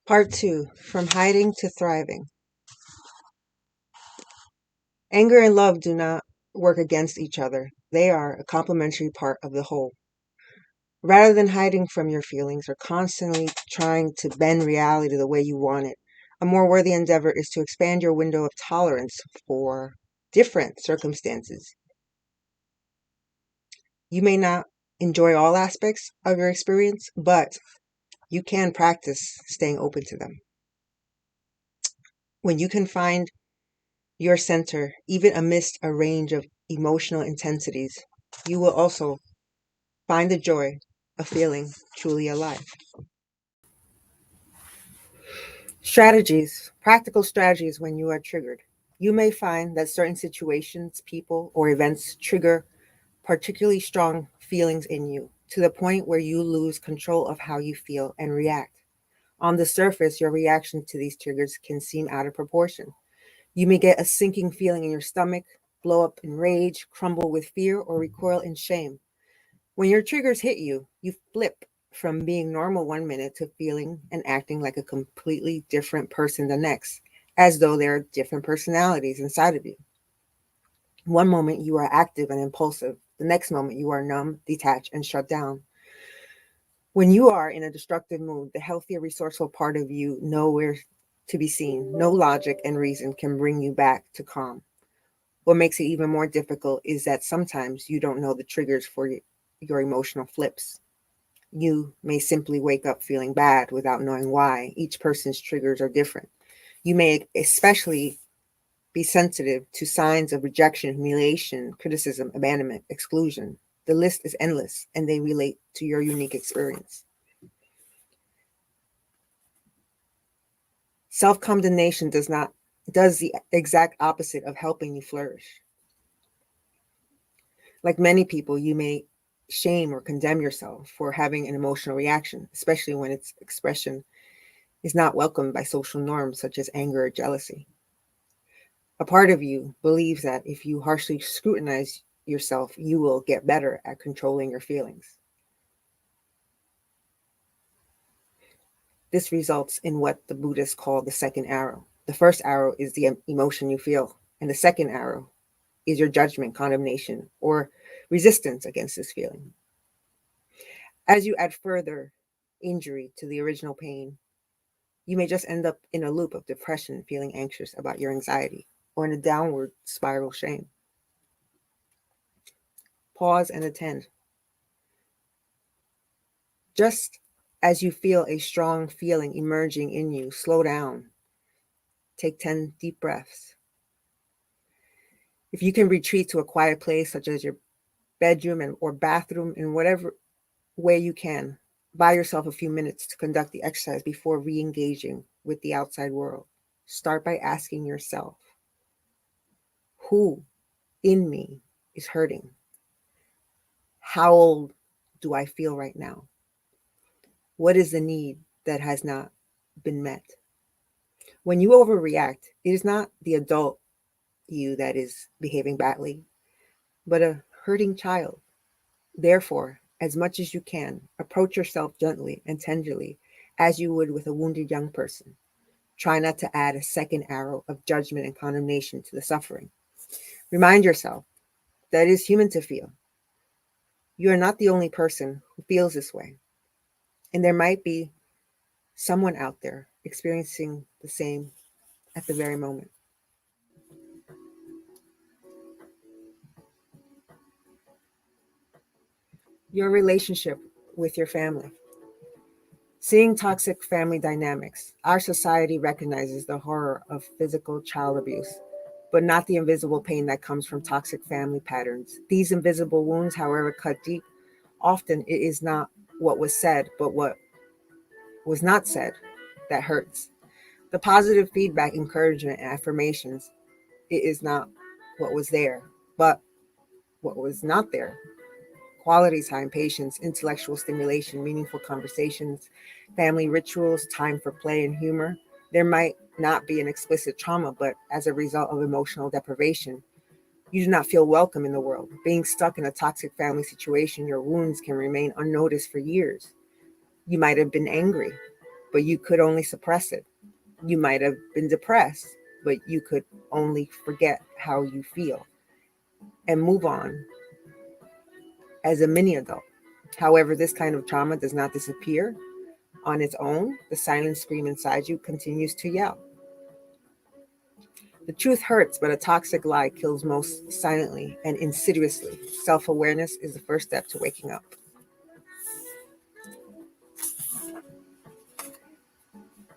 Part 2, From Hiding to Thriving. Anger and love do not work against each other. They are a complementary part of the whole. Rather than hiding from your feelings or constantly trying to bend reality the way you want it, a more worthy endeavor is to expand your window of tolerance for different circumstances. You may not enjoy all aspects of your experience, but you can practice staying open to them. When you can find your center, even amidst a range of emotional intensities, you will also find the joy of feeling truly alive. Practical strategies when you are triggered. You may find that certain situations, people, or events trigger particularly strong feelings in you to the point where you lose control of how you feel and react. On the surface, your reaction to these triggers can seem out of proportion. You may get a sinking feeling in your stomach, blow up in rage, crumble with fear, or recoil in shame. When your triggers hit you, you flip from being normal one minute to feeling and acting like a completely different person the next, as though there are different personalities inside of you. One moment you are active and impulsive, the next moment you are numb, detached, and shut down. When you are in a destructive mood, the healthier, resourceful part of you nowhere to be seen. No logic and reason can bring you back to calm. What makes it even more difficult is that sometimes you don't know the triggers for your emotional flips. You may simply wake up feeling bad without knowing why. Each person's triggers are different. You may especially be sensitive to signs of rejection, humiliation, criticism, abandonment, exclusion. The list is endless, and they relate to your unique experience. Self-condemnation does the exact opposite of helping you flourish. Like many people, you may shame or condemn yourself for having an emotional reaction, especially when its expression is not welcomed by social norms such as anger or jealousy. A part of you believes that if you harshly scrutinize yourself, you will get better at controlling your feelings. This results in what the Buddhists call the second arrow. The first arrow is the emotion you feel, and the second arrow is your judgment, condemnation, or resistance against this feeling. As you add further injury to the original pain, you may just end up in a loop of depression, feeling anxious about your anxiety, or in a downward spiral shame. Pause and attend. Just as you feel a strong feeling emerging in you, slow down. Take 10 deep breaths. If you can retreat to a quiet place, such as your bedroom or bathroom, in whatever way you can, buy yourself a few minutes to conduct the exercise before re-engaging with the outside world. Start by asking yourself, who in me is hurting? How old do I feel right now? What is the need that has not been met? When you overreact, it is not the adult you that is behaving badly, but a hurting child. Therefore, as much as you can, approach yourself gently and tenderly as you would with a wounded young person. Try not to add a second arrow of judgment and condemnation to the suffering. Remind yourself that it is human to feel. You are not the only person who feels this way, and there might be someone out there experiencing the same at the very moment. Your relationship with your family. Seeing toxic family dynamics, our society recognizes the horror of physical child abuse, but not the invisible pain that comes from toxic family patterns. These invisible wounds, however, cut deep. Often it is not what was said, but what was not said that hurts. The positive feedback, encouragement, and affirmations, it is not what was there, but what was not there. Quality time, patience, intellectual stimulation, meaningful conversations, family rituals, time for play and humor. There might not be an explicit trauma, but as a result of emotional deprivation, you do not feel welcome in the world. Being stuck in a toxic family situation, your wounds can remain unnoticed for years. You might have been angry, but you could only suppress it. You might have been depressed, but you could only forget how you feel and move on as a mini adult. However, this kind of trauma does not disappear on its own. The silent scream inside you continues to yell. The truth hurts, but a toxic lie kills most silently and insidiously. Self-awareness is the first step to waking up.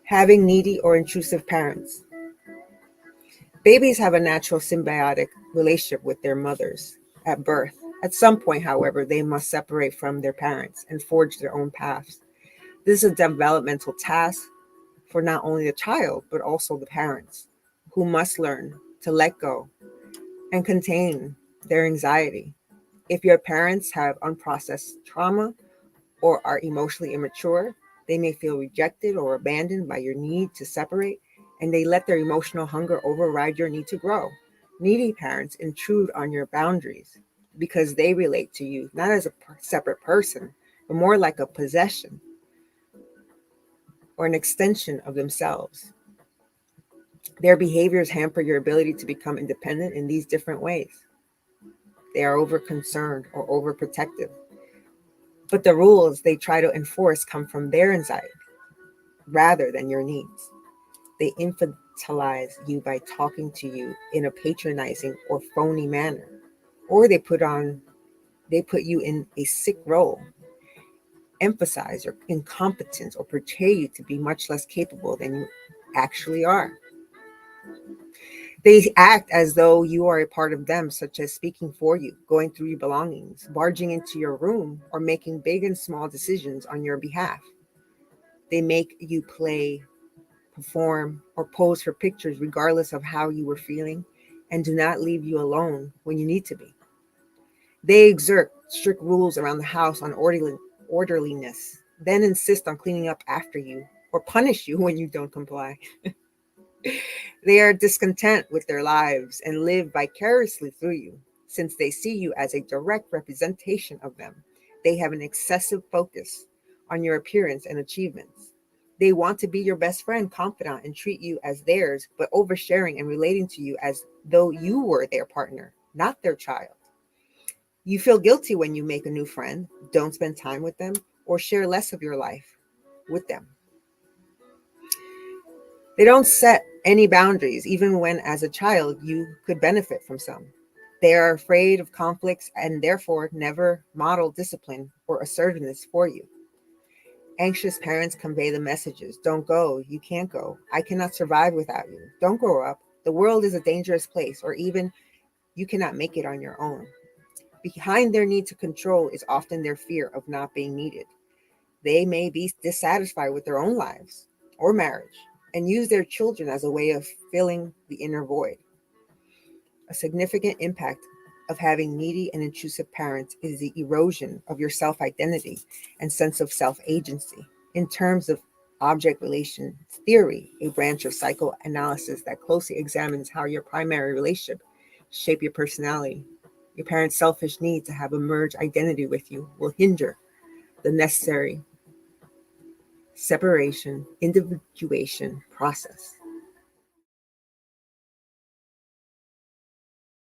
Having needy or intrusive parents. Babies have a natural symbiotic relationship with their mothers at birth. At some point, however, they must separate from their parents and forge their own paths. This is a developmental task for not only the child, but also the parents, who must learn to let go and contain their anxiety. If your parents have unprocessed trauma or are emotionally immature, they may feel rejected or abandoned by your need to separate, and they let their emotional hunger override your need to grow. Needy parents intrude on your boundaries because they relate to you not as a separate person, but more like a possession or an extension of themselves. Their behaviors hamper your ability to become independent in these different ways. They are over concerned or overprotective, but the rules they try to enforce come from their anxiety rather than your needs. They infantilize you by talking to you in a patronizing or phony manner, or they put you in a sick role, emphasize your incompetence, or portray you to be much less capable than you actually are. They act as though you are a part of them, such as speaking for you, going through your belongings, barging into your room, or making big and small decisions on your behalf. They make you play, perform, or pose for pictures regardless of how you were feeling, and do not leave you alone when you need to be. They exert strict rules around the house on orderliness, then insist on cleaning up after you, or punish you when you don't comply. They are discontent with their lives and live vicariously through you. Since they see you as a direct representation of them, they have an excessive focus on your appearance and achievements. They want to be your best friend, confidant, and treat you as theirs, but oversharing and relating to you as though you were their partner, not their child. You feel guilty when you make a new friend, don't spend time with them, or share less of your life with them. They don't set any boundaries, even when as a child you could benefit from some. They are afraid of conflicts and therefore never model discipline or assertiveness for you. Anxious parents convey the messages: don't go, you can't go, I cannot survive without you, don't grow up, the world is a dangerous place, or even you cannot make it on your own. Behind their need to control is often their fear of not being needed. They may be dissatisfied with their own lives or marriage and use their children as a way of filling the inner void. A significant impact of having needy and intrusive parents is the erosion of your self-identity and sense of self-agency. In terms of object relations theory, a branch of psychoanalysis that closely examines how your primary relationship shape your personality, your parents' selfish need to have a merged identity with you will hinder the necessary separation, individuation process.